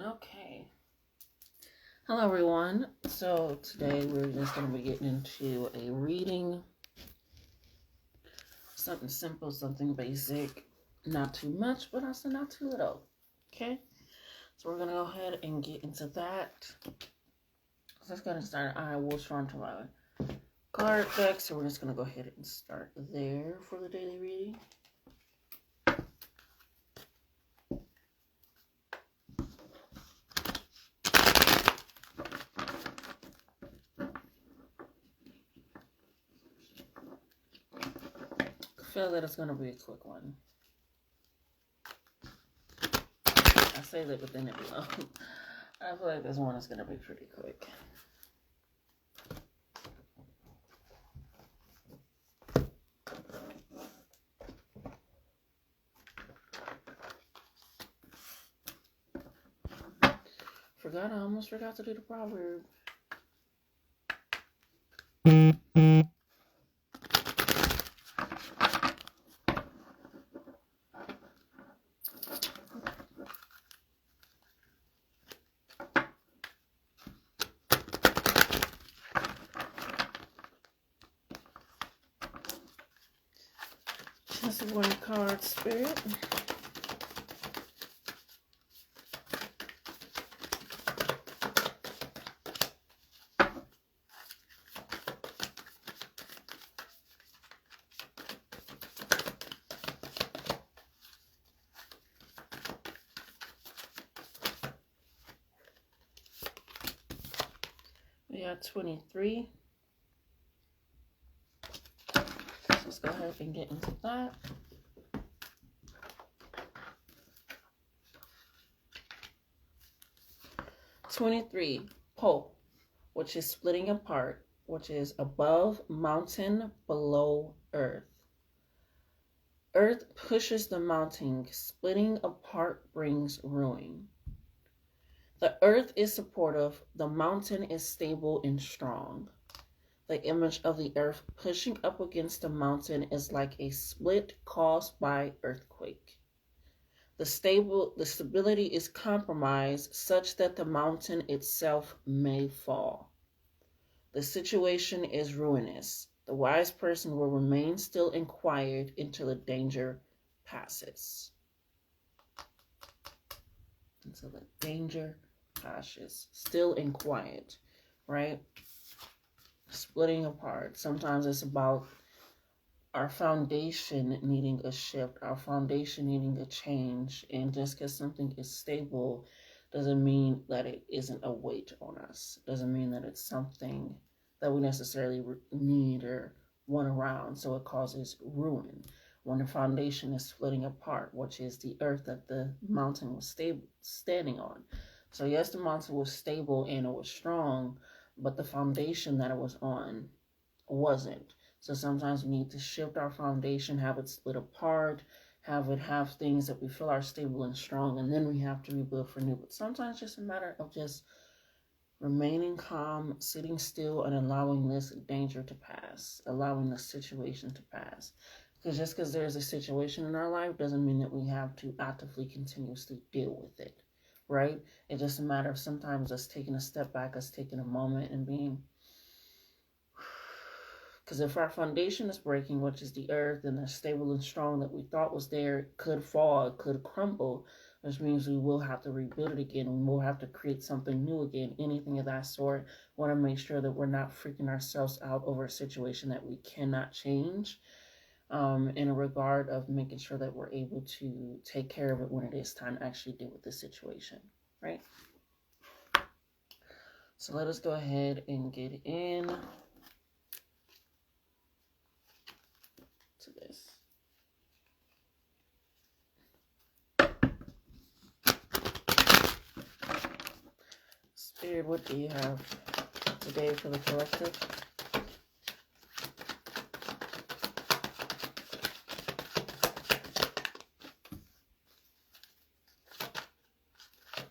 Okay. Hello, everyone. So today we're just going to be getting into a reading. Something simple, something basic. Not too much, but also not too little. Okay? So we're going to go ahead and get into that. So let's go ahead and start. I will turn to my card deck. So we're just going to go ahead and start there for the daily reading. I feel that it's going to be a quick one. I say that, but then it will. I feel like this one is going to be pretty quick. I almost forgot to do the proverb. Just one card, Spirit. We got 23. So let's go ahead and get into that. "23, pole, which is splitting apart, which is above mountain, below earth. Earth pushes the mountain, splitting apart brings ruin. The earth is supportive, the mountain is stable and strong. The image of the earth pushing up against the mountain is like a split caused by earthquake. The stability is compromised such that the mountain itself may fall. The situation is ruinous. The wise person will remain still and quiet until the danger passes." Until the danger passes. Still and quiet, right? Splitting apart. Sometimes it's about our foundation needing a shift, our foundation needing a change. And just because something is stable doesn't mean that it isn't a weight on us. Doesn't mean that it's something that we necessarily need or want around. So it causes ruin. When the foundation is splitting apart, which is the earth that the mountain was standing on. So yes, the mountain was stable and it was strong, but the foundation that it was on wasn't. So sometimes we need to shift our foundation, have it split apart, have things that we feel are stable and strong, and then we have to rebuild for new. But sometimes it's just a matter of just remaining calm, sitting still, and allowing this danger to pass, allowing the situation to pass. Because just because there's a situation in our life doesn't mean that we have to actively, continuously deal with it, right? It's just a matter of sometimes us taking a step back, us taking a moment and being... Because if our foundation is breaking, which is the earth, and the stable and strong that we thought was there, it could fall, it could crumble, which means we will have to rebuild it again. We will have to create something new again, anything of that sort. We want to make sure that we're not freaking ourselves out over a situation that we cannot change, in a regard of making sure that we're able to take care of it when it is time to actually deal with the situation, right? So let us go ahead and get in to this. Spirit, what do you have today for the collective?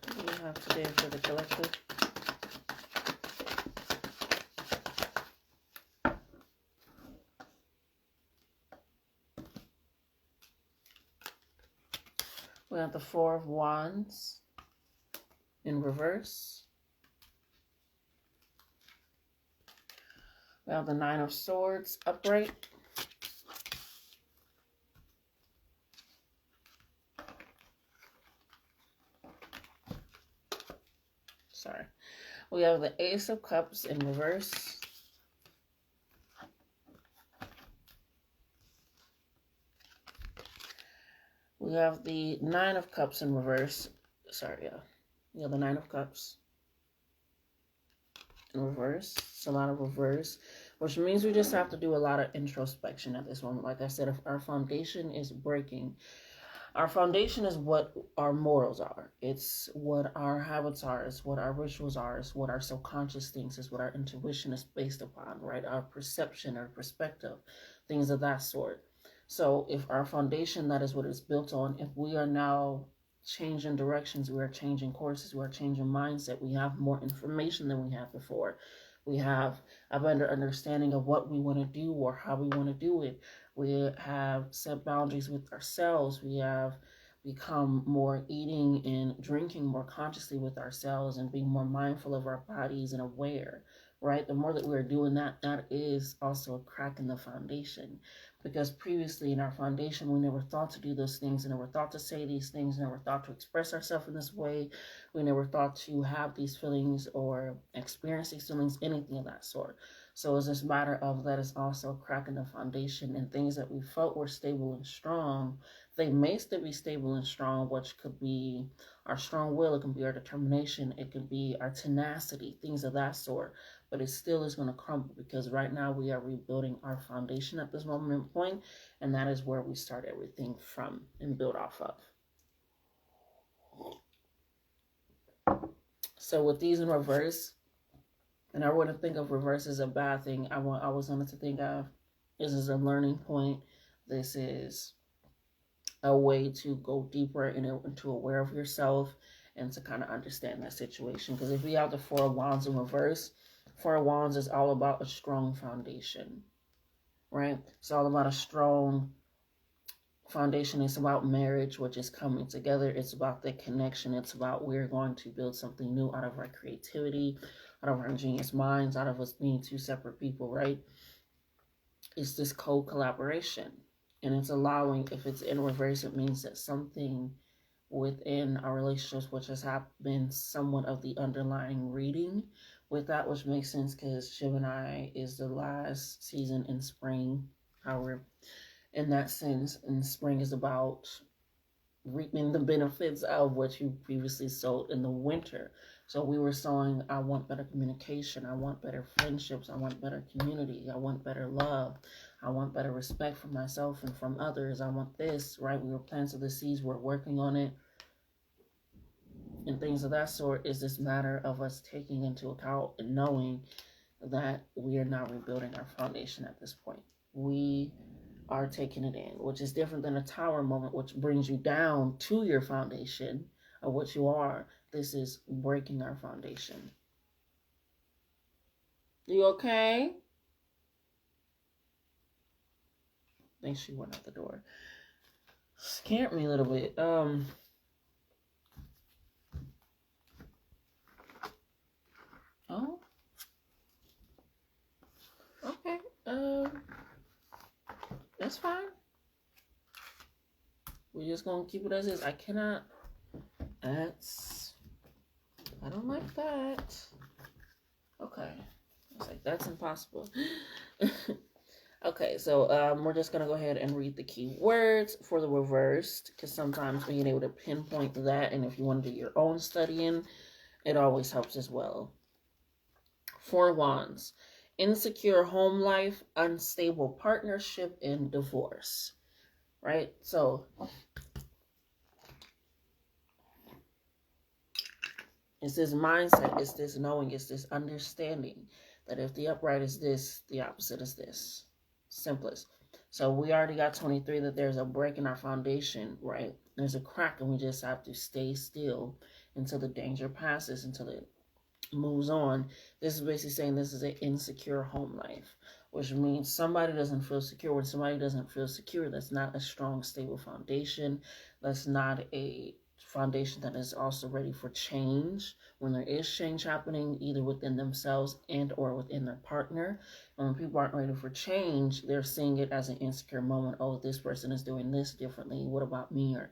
What do you have today for the collective? We have the Four of Wands, in reverse. We have the Nine of Swords upright. Sorry. We have the Ace of Cups in reverse. We have the Nine of Cups in reverse. Sorry, yeah. We have the Nine of Cups in reverse. It's a lot of reverse, which means we just have to do a lot of introspection at this moment. Like I said, if our foundation is breaking, our foundation is what our morals are. It's what our habits are. It's what our rituals are. It's what our subconscious thinks. It's what our intuition is based upon, right? Our perception, our perspective, things of that sort. So if our foundation, that is what it's built on, if we are now changing directions, we are changing courses, we are changing mindset, we have more information than we had before. We have a better understanding of what we want to do or how we want to do it. We have set boundaries with ourselves. We have become more eating and drinking more consciously with ourselves and being more mindful of our bodies and aware, right? The more that we're doing that, that is also a crack in the foundation. Because previously in our foundation, we never thought to do those things, and never thought to say these things, never thought to express ourselves in this way. We never thought to have these feelings or experience these feelings, anything of that sort. So it's this matter of that is also a crack in the foundation, and things that we felt were stable and strong, they may still be stable and strong, which could be our strong will, it can be our determination, it could be our tenacity, things of that sort. But it still is going to crumble because right now we are rebuilding our foundation at this moment in point, and that is where we start everything from and build off of. So with these in reverse, and I wouldn't think of reverse as a bad thing. I was wanted to think of this is a learning point. This is a way to go deeper into aware of yourself and to kind of understand that situation. Because if we have the Four of Wands in reverse, Four of Wands is all about a strong foundation, right? It's all about a strong foundation. It's about marriage, which is coming together. It's about the connection. It's about we're going to build something new out of our creativity, out of our ingenious minds, out of us being two separate people, right? It's this co-collaboration. And it's allowing, if it's in reverse, it means that something within our relationships, which has been somewhat of the underlying reading with that, which makes sense because Gemini is the last season in spring. However, in that sense, and spring is about reaping the benefits of what you previously sowed in the winter. So we were sowing, I want better communication, I want better friendships, I want better community, I want better love, I want better respect for myself and from others, I want this, right? We were planting the seeds, we're working on it, and things of that sort. Is this matter of us taking into account and knowing that we are now rebuilding our foundation at this point. We are taking it in, which is different than a tower moment, which brings you down to your foundation of what you are. This is breaking our foundation. You okay? I think she went out the door. Scared me a little bit. Oh. Okay. That's fine. We're just gonna keep it as is. I cannot. I don't like that. Okay. I was like, that's impossible. Okay, so we're just going to go ahead and read the key words for the reversed, because sometimes being able to pinpoint that, and if you want to do your own studying, it always helps as well. Four Wands. Insecure home life, unstable partnership, and divorce. Right? So it's this mindset, it's this knowing, it's this understanding that if the upright is this, the opposite is this. Simplest. So we already got 23, that there's a break in our foundation, right? There's a crack, and we just have to stay still until the danger passes, until it moves on. This is basically saying this is an insecure home life, which means somebody doesn't feel secure. When somebody doesn't feel secure, that's not a strong, stable foundation. That's not a foundation that is also ready for change. When there is change happening, either within themselves and or within their partner. And when people aren't ready for change, they're seeing it as an insecure moment. Oh, this person is doing this differently. What about me? Or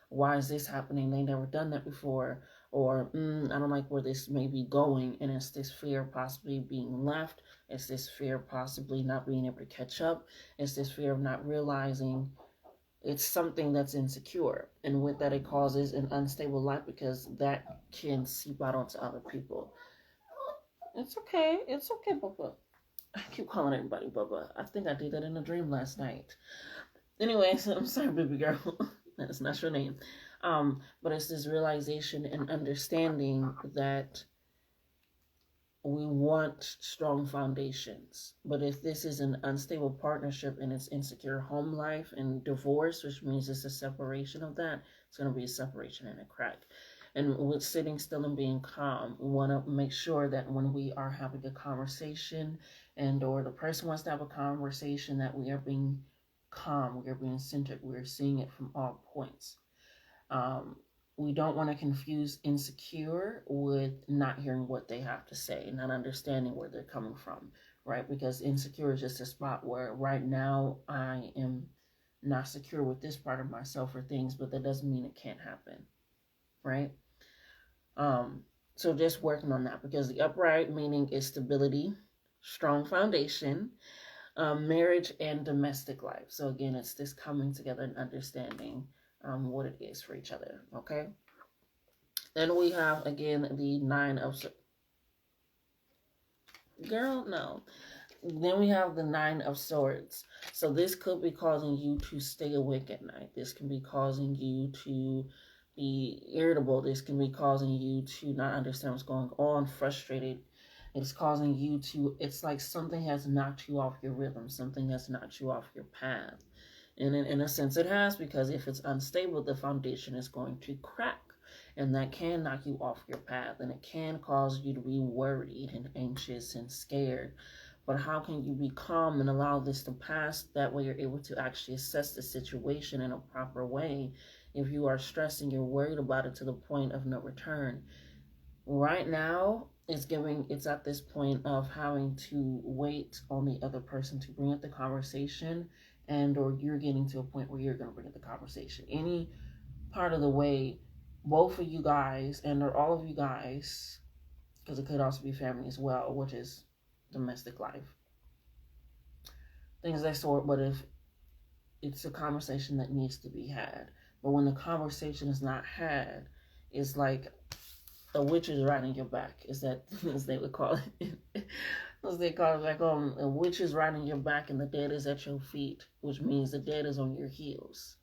why is this happening? They never done that before. Or I don't like where this may be going. And it's this fear of possibly being left. It's this fear of possibly not being able to catch up. It's this fear of not realizing it's something that's insecure. And with that, it causes an unstable life because that can seep out onto other people. It's okay. It's okay, Bubba. I keep calling everybody Bubba. I think I did that in a dream last night. Anyways, I'm sorry, baby girl. That's not your name. But it's this realization and understanding that we want strong foundations. But if this is an unstable partnership and it's insecure home life and divorce, which means it's a separation of that, it's going to be a separation and a crack. And with sitting still and being calm, we want to make sure that when we are having a conversation and or the person wants to have a conversation, that we are being calm, we are being centered, we are seeing it from all points. We don't want to confuse insecure with not hearing what they have to say, not understanding where they're coming from, right? Because insecure is just a spot where right now I am not secure with this part of myself or things, but that doesn't mean it can't happen, right? So just working on that, because the upright meaning is stability, strong foundation, marriage and domestic life. So again, it's this coming together and understanding what it is for each other. Okay. Then we have again the Nine of girl, no. Then we have the Nine of Swords. So this could be causing you to stay awake at night. This can be causing you to be irritable. This can be causing you to not understand what's going on, frustrated. It's causing you to, it's like something has knocked you off your rhythm. Something has knocked you off your path. And in a sense it has, because if it's unstable, the foundation is going to crack. And that can knock you off your path. And it can cause you to be worried and anxious and scared. But how can you be calm and allow this to pass? That way you're able to actually assess the situation in a proper way. If you are stressing, you're worried about it to the point of no return. Right now, it's at this point of having to wait on the other person to bring up the conversation, and or you're getting to a point where you're going to bring up the conversation. Any part of the way, both of you guys, and or all of you guys, because it could also be family as well, which is domestic life, things of that sort. But if it's a conversation that needs to be had, but when the conversation is not had, it's like a witch is riding your back. Is that as they would call it? As they call it back home, a witch is riding your back and the dead is at your feet, which means the dead is on your heels.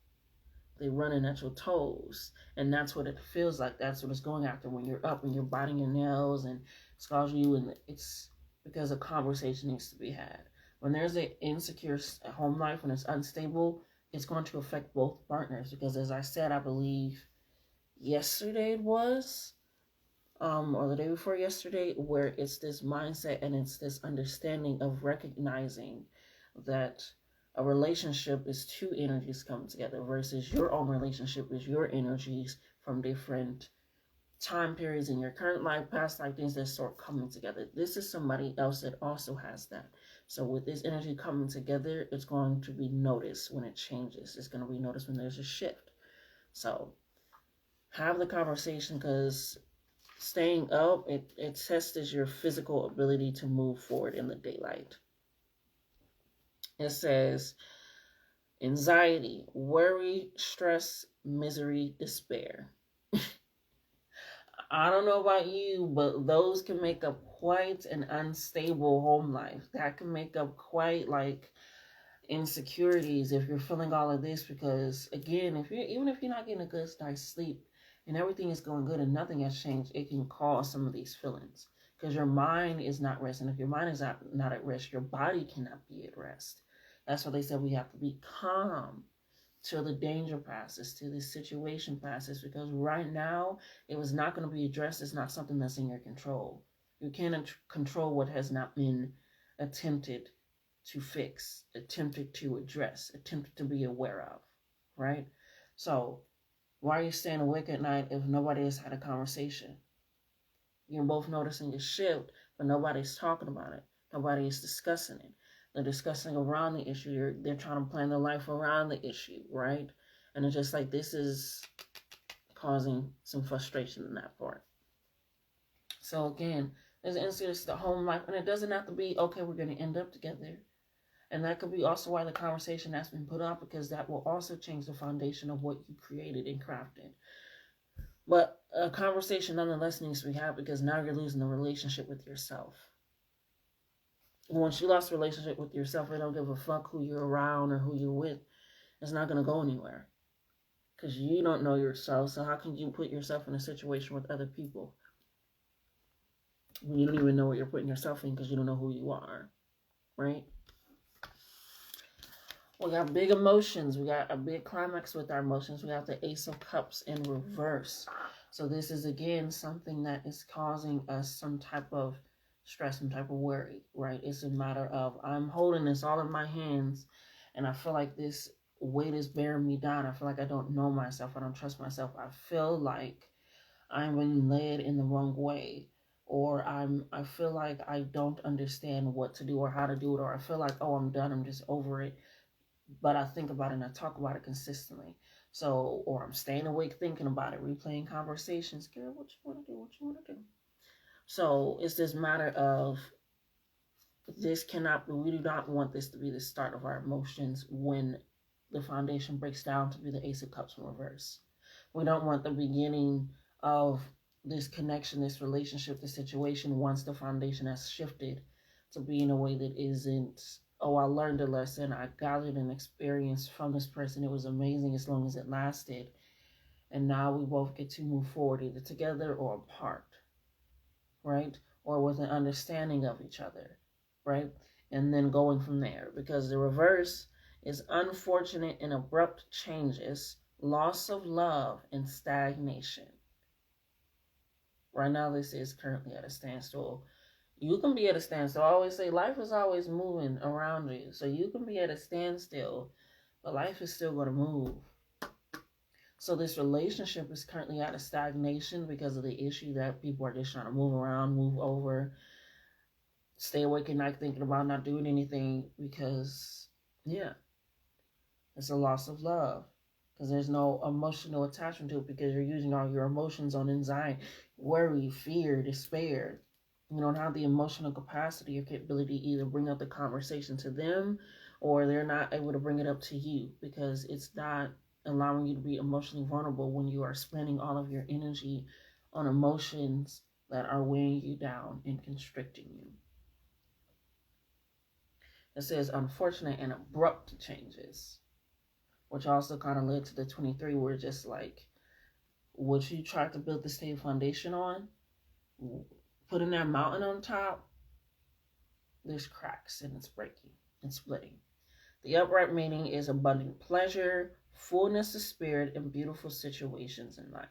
They're running at your toes, and that's what it feels like. That's what it's going after when you're up and you're biting your nails and it's causing you. And it's because a conversation needs to be had. When there's an insecure home life, when it's unstable, it's going to affect both partners. Because as I said, I believe yesterday it was, or the day before yesterday, where it's this mindset and it's this understanding of recognizing that a relationship is two energies coming together versus your own relationship is your energies from different time periods in your current life, past life, things that start coming together. This is somebody else that also has that. So with this energy coming together, it's going to be noticed when it changes. It's going to be noticed when there's a shift. So have the conversation, because staying up, it tests your physical ability to move forward in the daylight. It says anxiety, worry, stress, misery, despair. I don't know about you, but those can make up quite an unstable home life. That can make up quite like insecurities if you're feeling all of this, because again, even if you're not getting a good night's sleep and everything is going good and nothing has changed, it can cause some of these feelings because your mind is not resting. If your mind is not at rest, your body cannot be at rest. That's why they said we have to be calm till the danger passes, till this situation passes, because right now it was not going to be addressed. It's not something that's in your control. You can't control what has not been attempted to fix, attempted to address, attempted to be aware of, right? So Why are you staying awake at night if nobody has had a conversation? You're both noticing a shift, but nobody's talking about it. Nobody is discussing it. They're discussing around the issue. They're trying to plan their life around the issue, right? And it's just like this is causing some frustration in that part. So again, there's instances the home life, and it doesn't have to be, okay, we're going to end up together. And that could be also why the conversation has been put up, because that will also change the foundation of what you created and crafted. But a conversation nonetheless needs to be had, because now you're losing the relationship with yourself. Once you lost the relationship with yourself, you don't give a fuck who you're around or who you're with. It's not going to go anywhere, because you don't know yourself. So how can you put yourself in a situation with other people when you don't even know what you're putting yourself in, because you don't know who you are, right? We got big emotions. We got a big climax with our emotions. We have the Ace of Cups in reverse. So this is, again, something that is causing us some type of stress, some type of worry, right? It's a matter of, I'm holding this all in my hands, and I feel like this weight is bearing me down. I feel like I don't know myself. I don't trust myself. I feel like I'm being led in the wrong way. Or I feel like I don't understand what to do or how to do it. Or I feel like, oh, I'm done. I'm just over it. But I think about it and I talk about it consistently. So, or I'm staying awake thinking about it, replaying conversations. Girl, what you want to do? What you want to do? So it's this matter of, this cannot be, we do not want this to be the start of our emotions when the foundation breaks down to be the Ace of Cups in reverse. We don't want the beginning of this connection, this relationship, this situation, once the foundation has shifted, to be in a way that isn't, oh, I learned a lesson, I gathered an experience from this person, it was amazing as long as it lasted, and now we both get to move forward either together or apart, right? Or with an understanding of each other, right? And then going from there, because the reverse is unfortunate and abrupt changes, loss of love, and stagnation. Right now, this is currently at a standstill. You can be at a standstill. I always say life is always moving around you. So you can be at a standstill, but life is still going to move. So this relationship is currently at a stagnation because of the issue that people are just trying to move around, move over, stay awake at night thinking about not doing anything, because, yeah, it's a loss of love. Because there's no emotional attachment to it, because you're using all your emotions on anxiety, worry, fear, despair. You don't have the emotional capacity or capability to either bring up the conversation to them, or they're not able to bring it up to you, because it's not allowing you to be emotionally vulnerable when you are spending all of your energy on emotions that are weighing you down and constricting you. It says unfortunate and abrupt changes, which also kind of led to the 23, where just like what you tried to build the stable foundation on, putting that mountain on top, there's cracks and it's breaking and splitting. The upright meaning is abundant pleasure, fullness of spirit, and beautiful situations in life.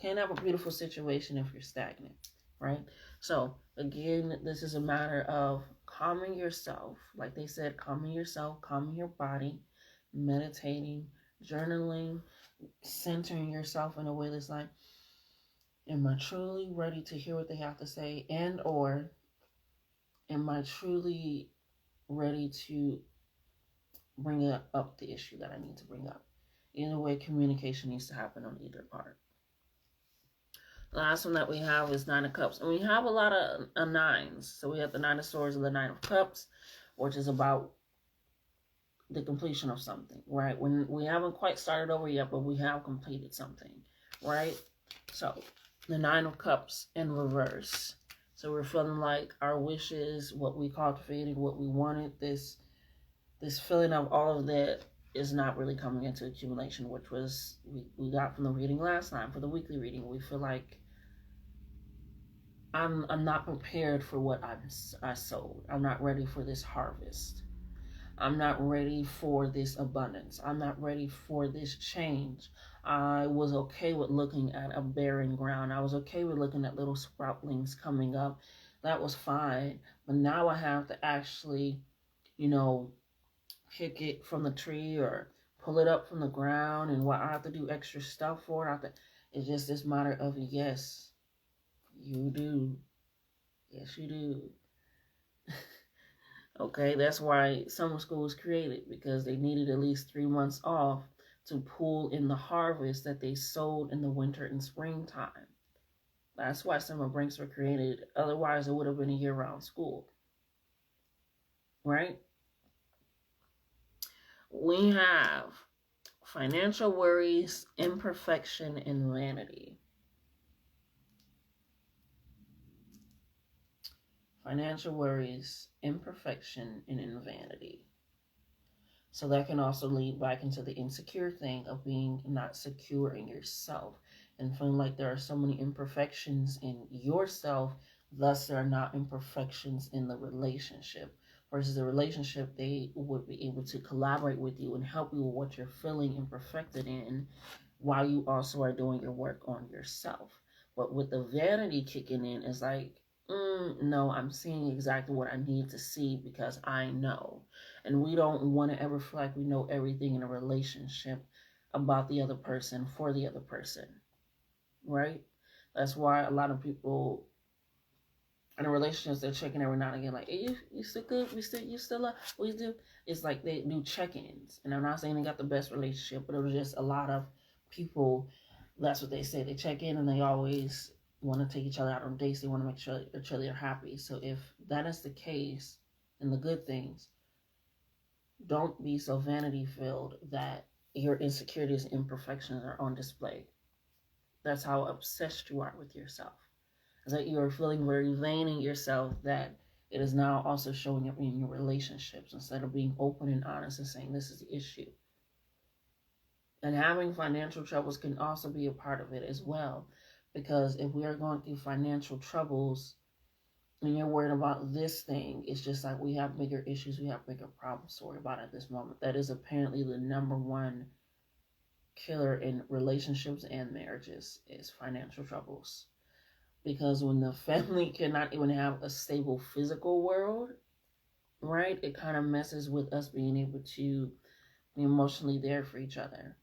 Can't have a beautiful situation if you're stagnant, right? So again, this is a matter of calming yourself. Like they said, calming yourself, calming your body, meditating, journaling, centering yourself in a way that's like, am I truly ready to hear what they have to say? And or am I truly ready to bring up the issue that I need to bring up? Either way, communication needs to happen on either part. The last one that we have is Nine of Cups. And we have a lot of nines. So we have the Nine of Swords and the Nine of Cups, which is about the completion of something, right? When we haven't quite started over yet, but we have completed something, right? So the Nine of Cups in reverse. So we're feeling like our wishes, what we cultivated, what we wanted, this feeling of all of that is not really coming into accumulation, which was we got from the reading last time. For the weekly reading, we feel like I'm not prepared for what I sowed. I'm not ready for this harvest. I'm not ready for this abundance. I'm not ready for this change. I was okay with looking at a barren ground. I was okay with looking at little sproutlings coming up. That was fine. But now I have to actually, pick it from the tree or pull it up from the ground and what I have to do extra stuff for it. It's just this matter of yes, you do. Yes, you do. Okay, that's why summer school was created, because they needed at least 3 months off to pull in the harvest that they sowed in the winter and springtime. That's why summer breaks were created. Otherwise, it would have been a year-round school. Right? We have financial worries, imperfection, and vanity. Financial worries, imperfection, and vanity. So that can also lead back into the insecure thing of being not secure in yourself and feeling like there are so many imperfections in yourself, thus there are not imperfections in the relationship. Versus the relationship, they would be able to collaborate with you and help you with what you're feeling imperfected in while you also are doing your work on yourself. But with the vanity kicking in, it's like, no, I'm seeing exactly what I need to see because I know. And we don't want to ever feel like we know everything in a relationship about the other person for the other person, right? That's why a lot of people in a relationship, they're checking every now and again, like, hey, you still good? You still love? We do. It's like they do check-ins. And I'm not saying they got the best relationship, but it was just a lot of people, that's what they say. They check in and they always want to take each other out on dates. They want to make sure each other are happy. So if that is the case, and the good things, don't be so vanity filled that your insecurities and imperfections are on display. That's how obsessed you are with yourself. Is that you are feeling very vain in yourself, that it is now also showing up in your relationships instead of being open and honest and saying this is the issue. And having financial troubles can also be a part of it as well. Because if we are going through financial troubles and you're worried about this thing, it's just like we have bigger issues, we have bigger problems to worry about at this moment. That is apparently the number one killer in relationships and marriages, is financial troubles. Because when the family cannot even have a stable physical world, right, it kind of messes with us being able to be emotionally there for each other.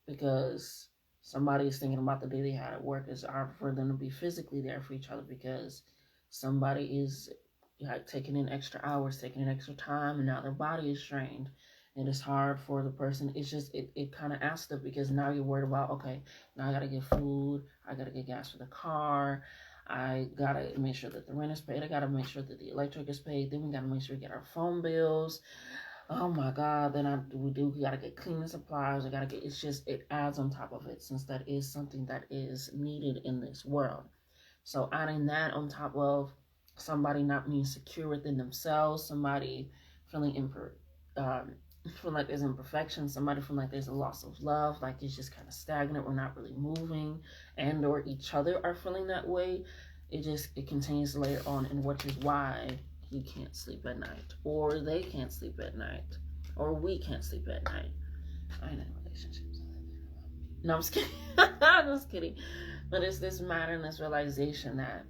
Because somebody is thinking about the day they had at work, it's hard for them to be physically there for each other because somebody is like taking in extra hours, taking in extra time, and now their body is strained. And it's hard for the person. It's just, it kind of adds up because now you're worried about, okay, now I got to get food. I got to get gas for the car. I got to make sure that the rent is paid. I got to make sure that the electric is paid. Then we got to make sure we get our phone bills. Oh my God. Then we got to get cleaning supplies. It's just, it adds on top of it, since that is something that is needed in this world. So adding that on top of somebody not being secure within themselves, somebody feeling feeling like there's imperfection, somebody feeling like there's a loss of love, like it's just kind of stagnant, we're not really moving, and or each other are feeling that way, it continues to layer on, and which is why you can't sleep at night, or they can't sleep at night, or we can't sleep at night. I know relationships. No, I'm just kidding. I'm just kidding. But it's this matter and this realization that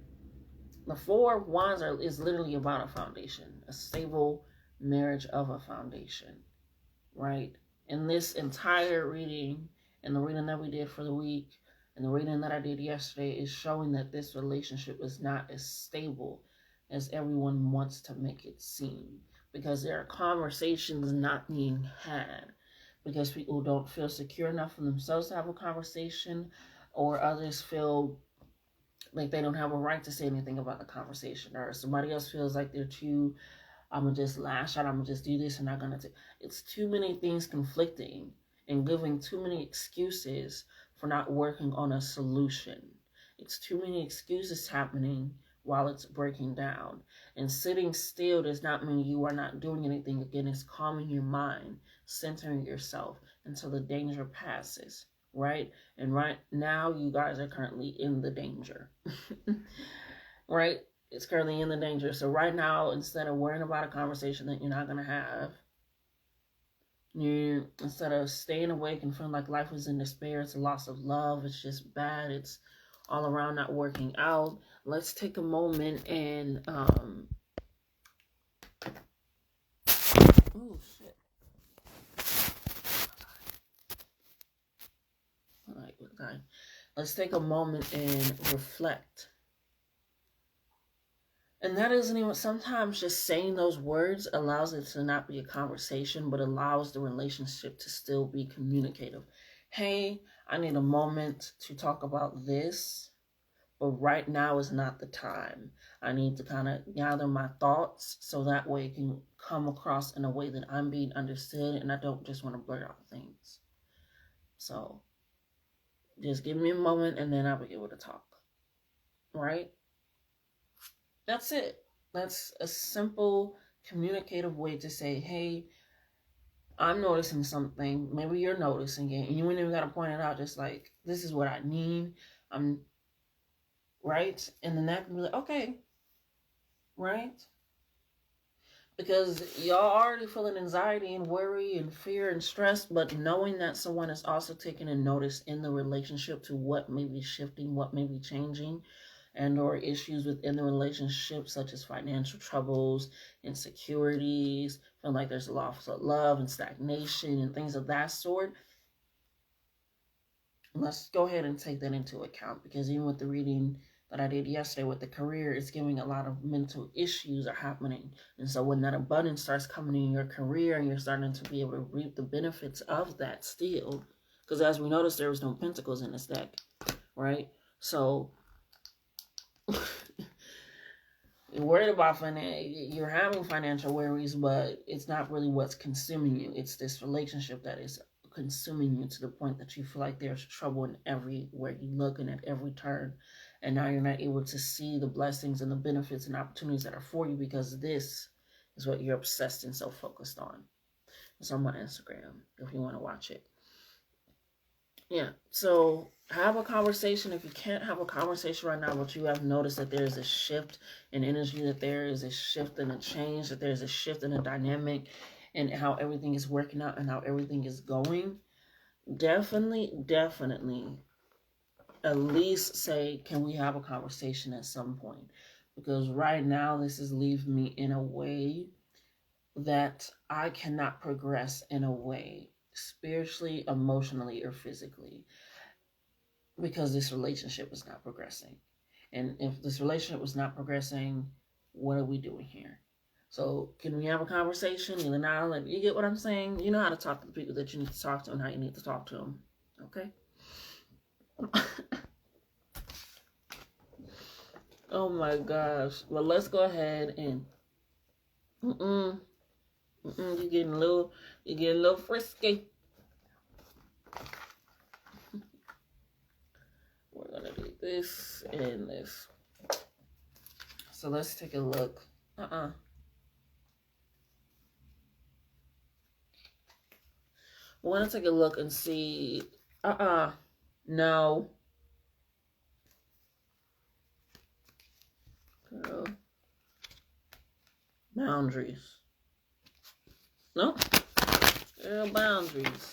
the Four of Wands is literally about a foundation, a stable marriage of a foundation, right? And this entire reading, and the reading that we did for the week, and the reading that I did yesterday, is showing that this relationship is not as stable as everyone wants to make it seem. Because there are conversations not being had. Because people don't feel secure enough in themselves to have a conversation, or others feel like they don't have a right to say anything about the conversation, or somebody else feels like they're too, I'm gonna just lash out, I'm gonna just do this and not gonna it's too many things conflicting and giving too many excuses for not working on a solution. It's too many excuses happening while it's breaking down. And sitting still does not mean you are not doing anything. Again, it's calming your mind, centering yourself until the danger passes, right? And right now, you guys are currently in the danger, right? It's currently in the danger. So right now, instead of worrying about a conversation that you're not going to have, instead of staying awake and feeling like life is in despair, it's a loss of love, it's just bad, it's all around not working out, let's take a moment and oh shit, Okay. Let's take a moment and reflect. And that isn't even, sometimes just saying those words allows it to not be a conversation, but allows the relationship to still be communicative. Hey, I need a moment to talk about this, but right now is not the time. I need to kind of gather my thoughts so that way it can come across in a way that I'm being understood and I don't just want to blurt out things. So just give me a moment and then I'll be able to talk. Right? That's it. That's a simple communicative way to say, hey, I'm noticing something. Maybe you're noticing it. And you ain't even got to point it out. Just like, this is what I need. I'm right. And then that can be like, okay. Right. Because y'all already feeling anxiety and worry and fear and stress, but knowing that someone is also taking a notice in the relationship to what may be shifting, what may be changing, and or issues within the relationship, such as financial troubles, insecurities, feeling like there's a loss of love and stagnation and things of that sort. Let's go ahead and take that into account, because even with the reading that I did yesterday with the career, it's giving a lot of mental issues are happening. And so when that abundance starts coming in your career and you're starting to be able to reap the benefits of that still, because as we noticed, there was no pentacles in this deck, right? So you're worried about you're having financial worries, but it's not really what's consuming you. It's this relationship that is consuming you to the point that you feel like there's trouble in everywhere you look and at every turn. And now you're not able to see the blessings and the benefits and opportunities that are for you, because this is what you're obsessed and so focused on. It's on my Instagram if you want to watch it. Yeah, so have a conversation. If you can't have a conversation right now, but you have noticed that there's a shift in energy, that there is a shift and a change, that there's a shift in the dynamic and how everything is working out and how everything is going, definitely at least say, can we have a conversation at some point? Because right now this is leaving me in a way that I cannot progress in a way, spiritually, emotionally, or physically, because this relationship is not progressing. And if this relationship was not progressing, what are we doing here? So can we have a conversation? Either now, like, you get what I'm saying? You know how to talk to the people that you need to talk to and how you need to talk to them. Okay? Oh my gosh. Well, let's go ahead and you're getting a little frisky. We're gonna do this and this. So let's take a look. We want to take a look and see. No. Girl. Boundaries. No. Girl, boundaries.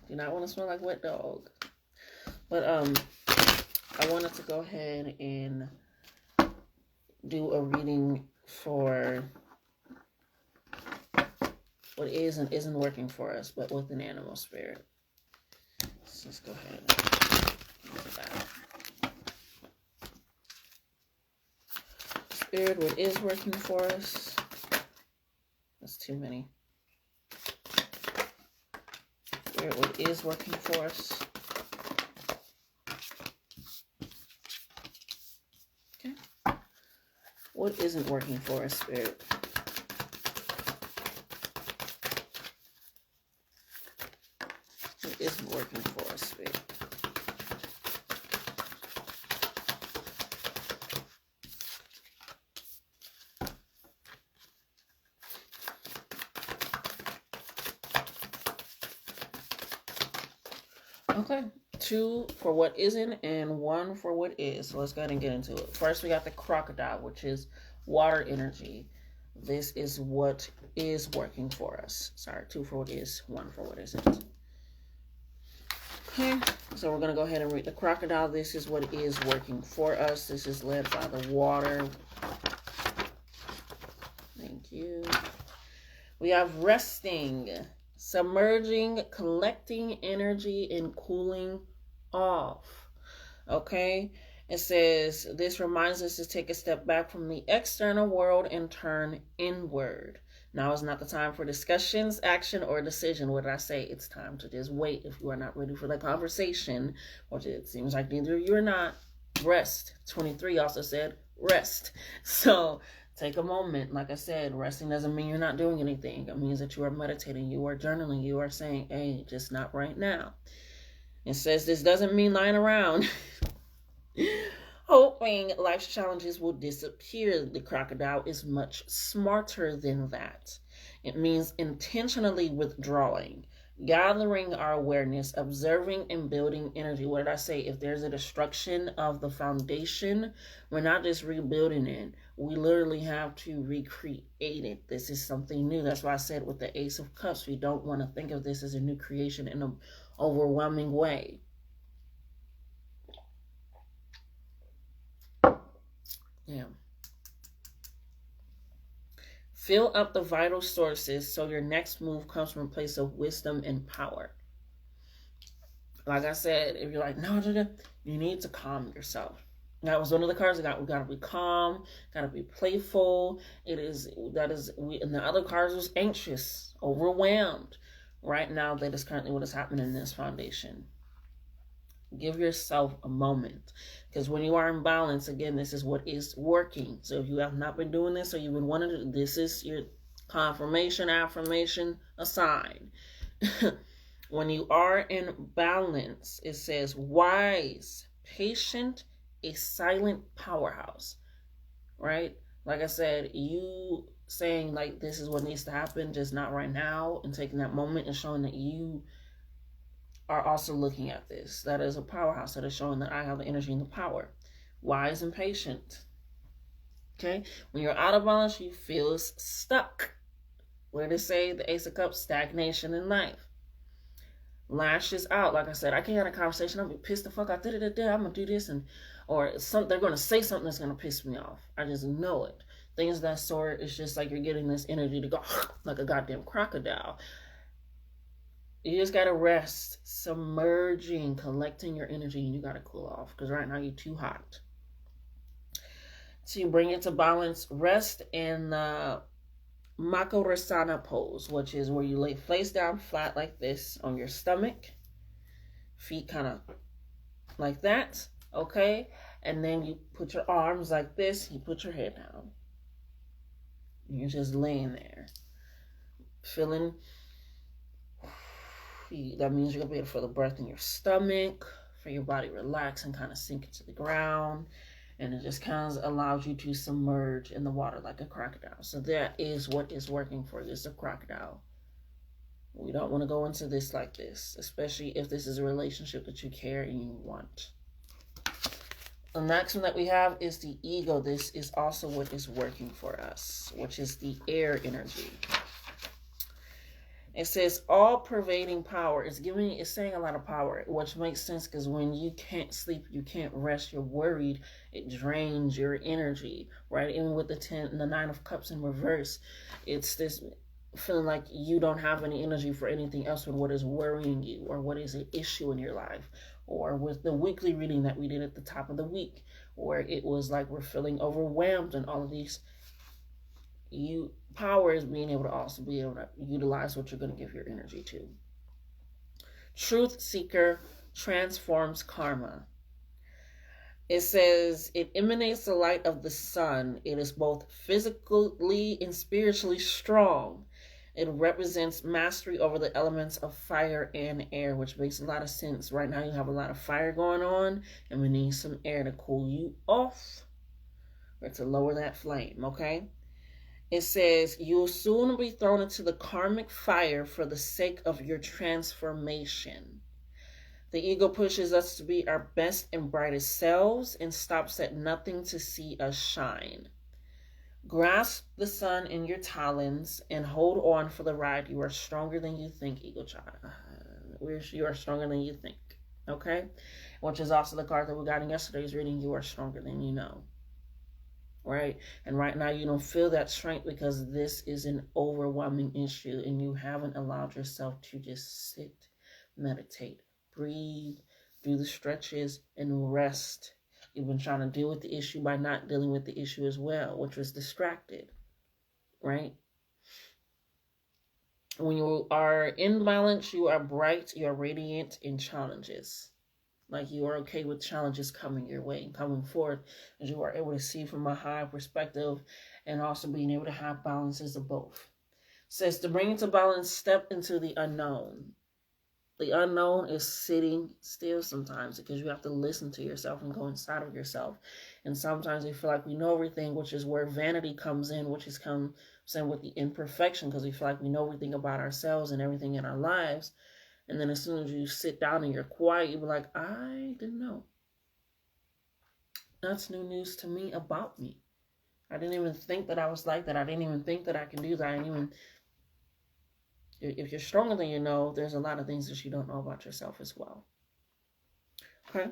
Do not want to smell like wet dog. But I wanted to go ahead and do a reading for what is and isn't working for us, but with an animal spirit. So let's go ahead and do that. Spirit, what is working for us? That's too many. Spirit, what is working for us? Okay. What isn't working for us, Spirit? What isn't working for us, Spirit? Okay, 2 for what isn't and 1 for what is. So let's go ahead and get into it. First, we got the crocodile, which is water energy. This is what is working for us. Sorry, 2 for what is, 1 for what isn't. Okay, so we're going to go ahead and read the crocodile. This is what is working for us. This is led by the water. Thank you. We have resting, submerging, collecting energy, and cooling off. Okay, it says this reminds us to take a step back from the external world and turn inward. Now is not the time for discussions, action, or decision. What did I say? It's time to just wait. If you are not ready for the conversation, which it seems like neither of you are not, rest. 23 also said rest. So take a moment. Like I said, resting doesn't mean you're not doing anything. It means that you are meditating, you are journaling, you are saying, hey, just not right now. It says this doesn't mean lying around hoping life's challenges will disappear. The crocodile is much smarter than that. It means intentionally withdrawing, gathering our awareness, observing and building energy. What did I say? If there's a destruction of the foundation, we're not just rebuilding it. We literally have to recreate it. This is something new. That's why I said with the Ace of Cups, we don't want to think of this as a new creation in an overwhelming way. Yeah. Fill up the vital sources so your next move comes from a place of wisdom and power. Like I said, if you're like, no, you need to calm yourself. That was one of the cards I got. We gotta be calm, gotta be playful. And the other cards was anxious, overwhelmed. Right now, that is currently what is happening in this foundation. Give yourself a moment, because when you are in balance, again, this is what is working. So if you have not been doing this, or you've been wanting to, this is your confirmation, affirmation, a sign. When you are in balance, it says wise, patient, a silent powerhouse, right? Like I said, you saying like this is what needs to happen, just not right now, and taking that moment and showing that you are also looking at this. That is a powerhouse. That is showing that I have the energy and the power. Wise and patient. Okay? When you're out of balance, you feel stuck. What did it say? The Ace of Cups, stagnation in life. Lashes out. Like I said, I can't have a conversation. I'll be pissed the fuck out. I'm going to do this. Or they're going to say something that's going to piss me off. I just know it. Things of that sort. It's just like you're getting this energy to go like a goddamn crocodile. You just got to rest, submerging, collecting your energy, and you got to cool off because right now you're too hot. So you bring it to balance, rest in the Makarasana pose, which is where you lay face down flat like this on your stomach, feet kind of like that, okay? And then you put your arms like this, you put your head down. You're just laying there, feeling. That means you're going to be able to feel the breath in your stomach, for your body relax and kind of sink into the ground. And it just kind of allows you to submerge in the water like a crocodile. So that is what is working for you, is a crocodile. We don't want to go into this like this, especially if this is a relationship that you care and you want. The next one that we have is the ego. This is also what is working for us, which is the air energy. It says all-pervading power. It's saying a lot of power, which makes sense because when you can't sleep, you can't rest, you're worried, it drains your energy, right? Even with the 9 of Cups in reverse, it's this feeling like you don't have any energy for anything else but what is worrying you or what is an issue in your life. Or with the weekly reading that we did at the top of the week, where it was like we're feeling overwhelmed and all of these. Power is being able to also be able to utilize what you're going to give your energy to. Truth seeker transforms karma. It says it emanates the light of the sun. It is both physically and spiritually strong. It represents mastery over the elements of fire and air, which makes a lot of sense. Right now you have a lot of fire going on, and we need some air to cool you off or to lower that flame, okay? It says, you'll soon be thrown into the karmic fire for the sake of your transformation. The ego pushes us to be our best and brightest selves and stops at nothing to see us shine. Grasp the sun in your talons and hold on for the ride. You are stronger than you think, ego child. You are stronger than you think. Okay? Which is also the card that we got in yesterday's reading. You are stronger than you know. Right? And right now you don't feel that strength because this is an overwhelming issue and you haven't allowed yourself to just sit, meditate, breathe, do the stretches, and rest. You've been trying to deal with the issue by not dealing with the issue as well, which was distracted, right? When you are in balance, you are bright, you are radiant in challenges. Like you are okay with challenges coming your way and coming forth as you are able to see from a high perspective and also being able to have balances of both. It says to bring into balance, step into the unknown. The unknown is sitting still sometimes because you have to listen to yourself and go inside of yourself. And sometimes we feel like we know everything, which is where vanity comes in, which is comes in with the imperfection because we feel like we know everything about ourselves and everything in our lives. And then as soon as you sit down and you're quiet, you'll be like, I didn't know. That's new news to me about me. I didn't even think that I was like that. I didn't even think that I can do that. I didn't even... If you're stronger than you know, there's a lot of things that you don't know about yourself as well. Okay?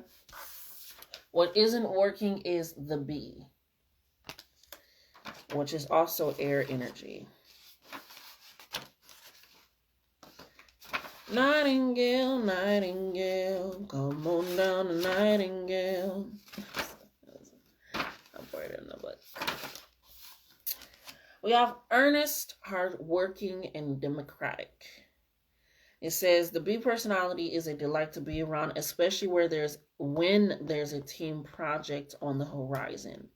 What isn't working is the bee, which is also air energy. Nightingale, nightingale, come on down to nightingale. I'm bored in the butt. We have earnest, hardworking, and democratic. It says the bee personality is a delight to be around, especially when there's a team project on the horizon.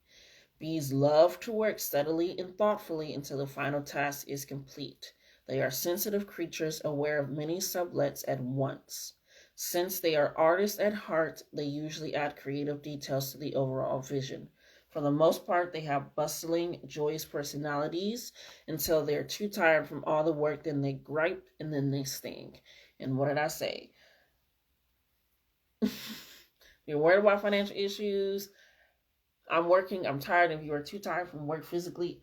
Bees love to work steadily and thoughtfully until the final task is complete. They are sensitive creatures aware of many sublets at once. Since they are artists at heart, they usually add creative details to the overall vision. For the most part, they have bustling, joyous personalities until they're too tired from all the work. Then they gripe and then they sting. And what did I say? You're worried about financial issues. I'm working. I'm tired. If you are too tired from work physically,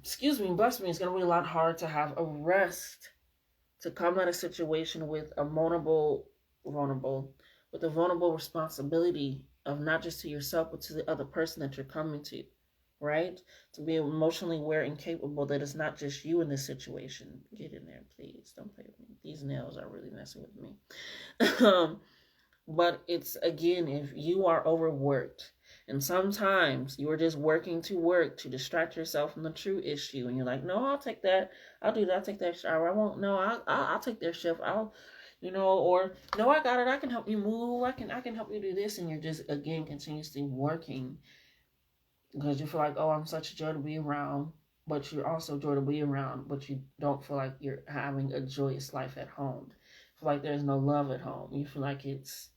excuse me, bless me, it's going to be a lot hard to have a rest, to come at a situation with a vulnerable responsibility of not just to yourself, but to the other person that you're coming to, right? To be emotionally aware and capable that it's not just you in this situation. Get in there, please. Don't play with me. These nails are really messing with me. But it's, again, if you are overworked, and sometimes you are just working to work to distract yourself from the true issue, and you're like, no, I'll take that. I'll do that. I'll take that shower. I won't. No, I'll take their shift. Or no, I got it. I can help you move. I can help you do this, and you're just again continuously working because you feel like, oh, I'm such a joy to be around, but you're also joy to be around, but you don't feel like you're having a joyous life at home. You feel like there's no love at home. You feel like it's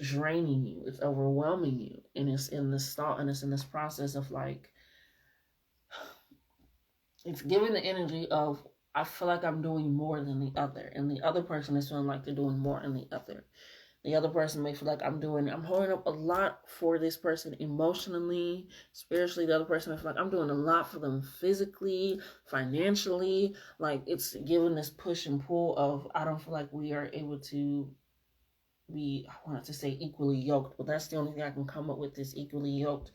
draining you, it's overwhelming you, and it's in this thought, and it's in this process of like, it's giving the energy of, I feel like I'm doing more than the other, and the other person is feeling like they're doing more than the other. The other person may feel like I'm holding up a lot for this person emotionally, spiritually. The other person may feel like I'm doing a lot for them physically, financially. Like it's giving this push and pull of, I don't feel like we are able to be, I wanted to say equally yoked, but that's the only thing I can come up with is equally yoked.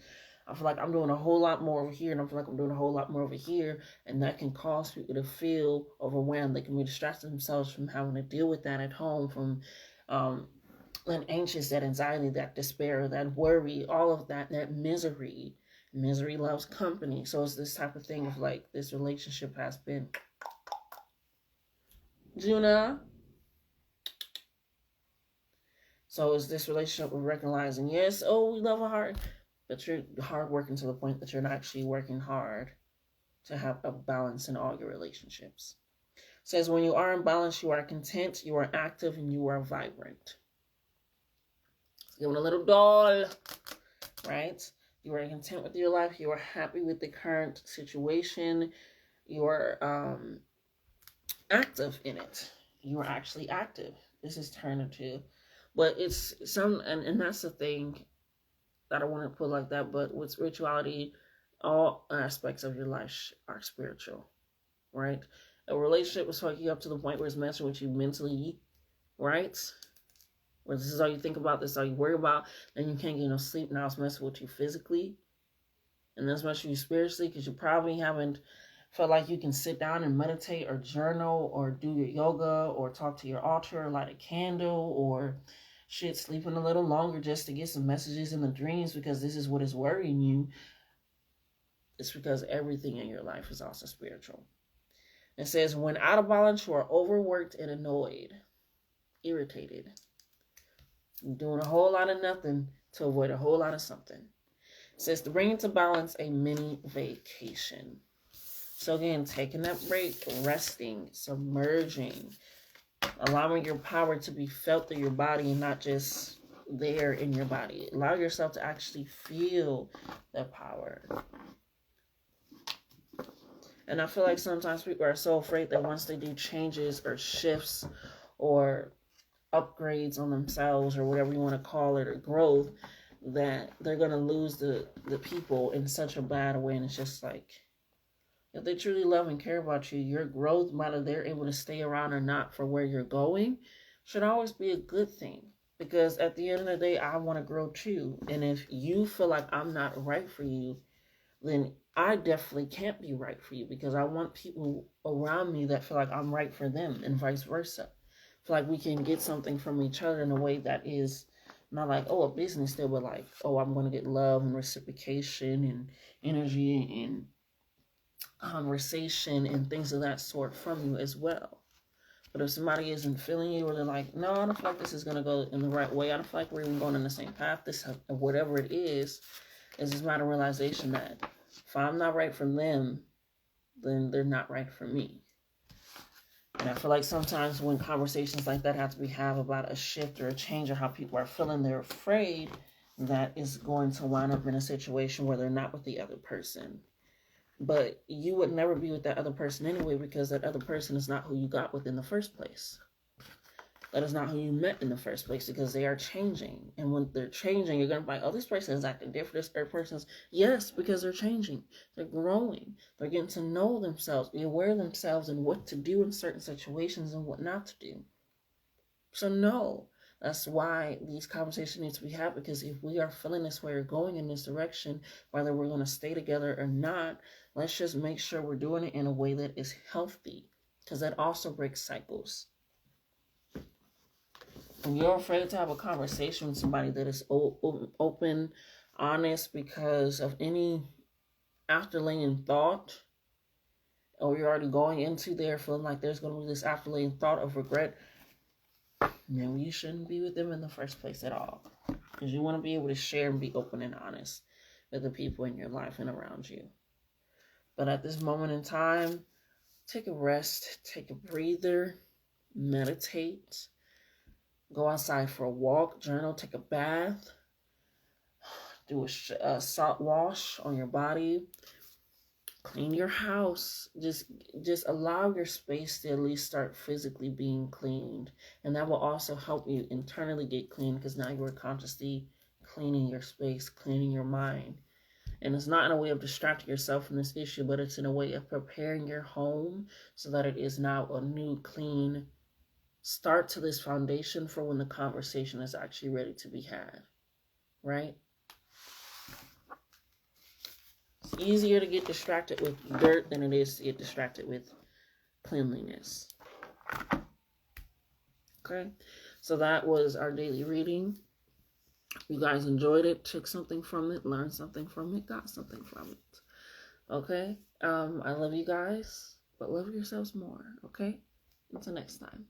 I feel like I'm doing a whole lot more over here, and I feel like I'm doing a whole lot more over here, and that can cause people to feel overwhelmed. They can be distracting themselves from having to deal with that at home, from that anxious, that anxiety, that despair, that worry, all of that misery. Misery loves company. So it's this type of thing of like, this relationship has been, Juna. So is this relationship with recognizing, yes, oh, we love a heart, but you're hard working to the point that you're not actually working hard to have a balance in all your relationships. It says when you are in balance, you are content, you are active, and you are vibrant. Give it a little doll, right? You are content with your life. You are happy with the current situation. You are active in it. You are actually active. This is turn into... But it's and that's the thing that I want to put like that. But with spirituality, all aspects of your life are spiritual, right? A relationship was fucking you up to the point where it's messing with you mentally, right? Where this is all you think about, this is all you worry about, then you can't get no sleep, now it's messing with you physically. And that's messing with you spiritually, because you probably haven't felt like you can sit down and meditate or journal or do your yoga or talk to your altar or light a candle or shit, sleeping a little longer just to get some messages in the dreams, because this is what is worrying you. It's because everything in your life is also spiritual. It says, when out of balance, you are overworked and annoyed, irritated, doing a whole lot of nothing to avoid a whole lot of something. It says to bring into balance a mini vacation. So again, taking that break, resting, submerging, allowing your power to be felt through your body and not just there in your body. Allow yourself to actually feel that power. And I feel like sometimes people are so afraid that once they do changes or shifts or upgrades on themselves or whatever you want to call it, or growth, that they're going to lose the people in such a bad way. And it's just like, if they truly love and care about you, your growth, whether they're able to stay around or not for where you're going, should always be a good thing. Because at the end of the day, I want to grow too. And if you feel like I'm not right for you, then I definitely can't be right for you, because I want people around me that feel like I'm right for them and vice versa. Feel like we can get something from each other in a way that is not like, oh, a business deal, but like, oh, I'm going to get love and reciprocation and energy and conversation and things of that sort from you as well. But if somebody isn't feeling you, or they're like, no, I don't feel like this is going to go in the right way, I don't feel like we're even going in the same path, this, whatever it is just a matter of realization that if I'm not right for them, then they're not right for me. And I feel like sometimes when conversations like that have to be had about a shift or a change or how people are feeling, they're afraid that is going to wind up in a situation where they're not with the other person. But you would never be with that other person anyway, because that other person is not who you got with in the first place. That is not who you met in the first place, because they are changing. And when they're changing, you're going to be like, oh, this person is acting different. This other person's, yes, because they're changing. They're growing. They're getting to know themselves, be aware of themselves and what to do in certain situations and what not to do. So no, that's why these conversations need to be had, because if we are feeling this way or going in this direction, whether we're going to stay together or not, let's just make sure we're doing it in a way that is healthy, because that also breaks cycles. When you're afraid to have a conversation with somebody that is open, honest, because of any afterlaying thought, or you're already going into there feeling like there's going to be this afterlaying thought of regret, then you shouldn't be with them in the first place at all. Because you want to be able to share and be open and honest with the people in your life and around you. But at this moment in time, take a rest, take a breather, meditate. Go outside for a walk, journal, take a bath, do a salt wash on your body, clean your house. Just allow your space to at least start physically being cleaned. And that will also help you internally get clean, because now you're consciously cleaning your space, cleaning your mind. And it's not in a way of distracting yourself from this issue, but it's in a way of preparing your home so that it is now a new, clean start to this foundation for when the conversation is actually ready to be had, right? It's easier to get distracted with dirt than it is to get distracted with cleanliness. Okay, so that was our daily reading. You guys enjoyed it, took something from it, learned something from it, got something from it. Okay, I love you guys, but love yourselves more, okay? Until next time.